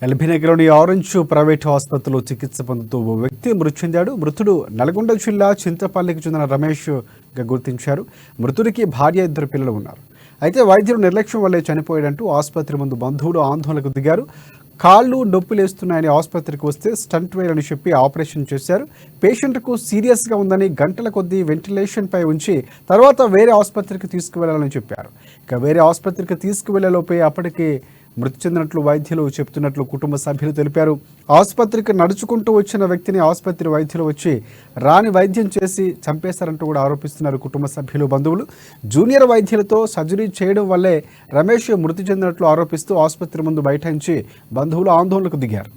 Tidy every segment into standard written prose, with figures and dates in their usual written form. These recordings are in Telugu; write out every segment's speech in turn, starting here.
ఎల్బీనగర్లోని ఆరెంజ్ ప్రైవేట్ ఆసుపత్రిలో చికిత్స పొందుతూ ఓ వ్యక్తి మృతి చెందాడు. మృతుడు నల్గొండ జిల్లా చింతపల్లికి చెందిన రమేష్గా గుర్తించారు. మృతుడికి భార్య, 2 పిల్లలు ఉన్నారు. అయితే వైద్యులు నిర్లక్ష్యం వల్లే చనిపోయాడంటూ ఆసుపత్రి ముందు బంధువులు ఆందోళనకు దిగారు. కాళ్ళు నొప్పిలేస్తున్నాయని ఆసుపత్రికి వస్తే స్టంట్ వేయాలని చెప్పి ఆపరేషన్ చేశారు. పేషెంట్కు సీరియస్గా ఉందని గంటల కొద్దీ వెంటిలేషన్పై ఉంచి తర్వాత వేరే ఆసుపత్రికి తీసుకువెళ్లాలని చెప్పారు. ఇక వేరే ఆసుపత్రికి తీసుకువెళ్లేలోపే అప్పటికి మృతి చెందినట్లు వైద్యులు చెప్తున్నట్లు కుటుంబ సభ్యులు తెలిపారు. ఆసుపత్రికి నడుచుకుంటూ వచ్చిన వ్యక్తిని ఆసుపత్రి వైద్యులు వచ్చి రాని వైద్యం చేసి చంపేశారంటూ కూడా ఆరోపిస్తున్నారు కుటుంబ సభ్యులు, బంధువులు. జూనియర్ వైద్యులతో సర్జరీ చేయడం వల్లే రమేష్ మృతి చెందినట్లు ఆరోపిస్తూ ఆసుపత్రి ముందు బైఠాయించి బంధువులు ఆందోళనకు దిగారు.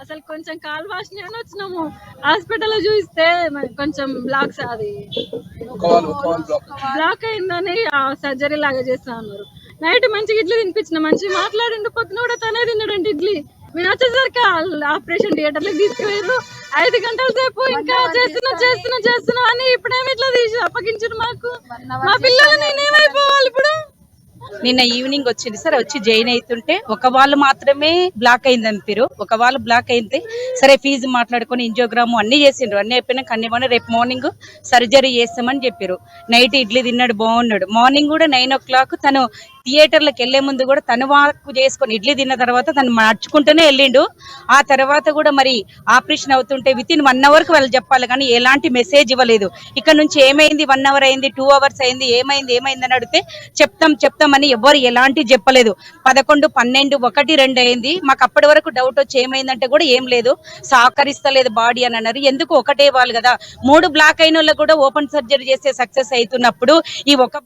అసలు కొంచెం కాల్ వాష్ని అని వచ్చినాము. హాస్పిటల్లో చూస్తే కొంచెం బ్లాక్స్ అది బ్లాక్ అయిందని సర్జరీ లాగా చేస్తా ఉన్నారు. నైట్ మంచిగా ఇడ్లీ తినిపించిన, మంచిగా మాట్లాడిండు. పొద్దున కూడా తనే తిన్నాడంటే ఇడ్లీ. మేము వచ్చేసరికి ఆపరేషన్ థియేటర్లకు తీసుకుపోయారు. 5 గంటల సేపు ఇంకా చేస్తున్నా అని ఇప్పుడేమి ఇట్లా తీసి అప్పగించారు మాకు. మా పిల్లలు నేనేమైపోవాలి ఇప్పుడు? నిన్న ఈవినింగ్ వచ్చింది సార్. వచ్చి జాయిన్ అవుతుంటే ఒక వాళ్ళు మాత్రమే బ్లాక్ అయిందని పేరు. ఒక వాళ్ళు బ్లాక్ అయితే సరే ఫీజు మాట్లాడుకొని ఇంజియోగ్రాము అన్ని చేసిండ్రు. అన్ని అయిపోయినాక అన్ని రేపు మార్నింగ్ సర్జరీ చేస్తామని చెప్పారు. నైట్ ఇడ్లీ తిన్నాడు, బాగున్నాడు. మార్నింగ్ కూడా 9 o'clock తను థియేటర్లకు వెళ్లే ముందు కూడా తను వాక్ చేసుకొని ఇడ్లీ తిన్న తర్వాత తను నడుచుకుంటూనే వెళ్ళిండు. ఆ తర్వాత కూడా మరి ఆపరేషన్ అవుతుంటే వితిన్ 1 hour వాళ్ళు చెప్పాలి, కానీ ఎలాంటి మెసేజ్ ఇవ్వలేదు. ఇక్కడ నుంచి ఏమైంది, 1 hour అయింది, 2 hours అయింది, ఏమైంది అని అడిగితే చెప్తామని ఎవరు ఎలాంటి చెప్పలేదు. 11, 12, 1, 2 అయింది. మాకు అప్పటి వరకు డౌట్ వచ్చి ఏమైందంటే కూడా ఏం లేదు, సహకరిస్తలేదు బాడీ అని అన్నారు. ఎందుకు ఒకటే వాళ్ళు కదా, 3 బ్లాక్ అయిన వాళ్ళు కూడా ఓపెన్ సర్జరీ చేస్తే సక్సెస్ అవుతున్నప్పుడు ఈ ఒక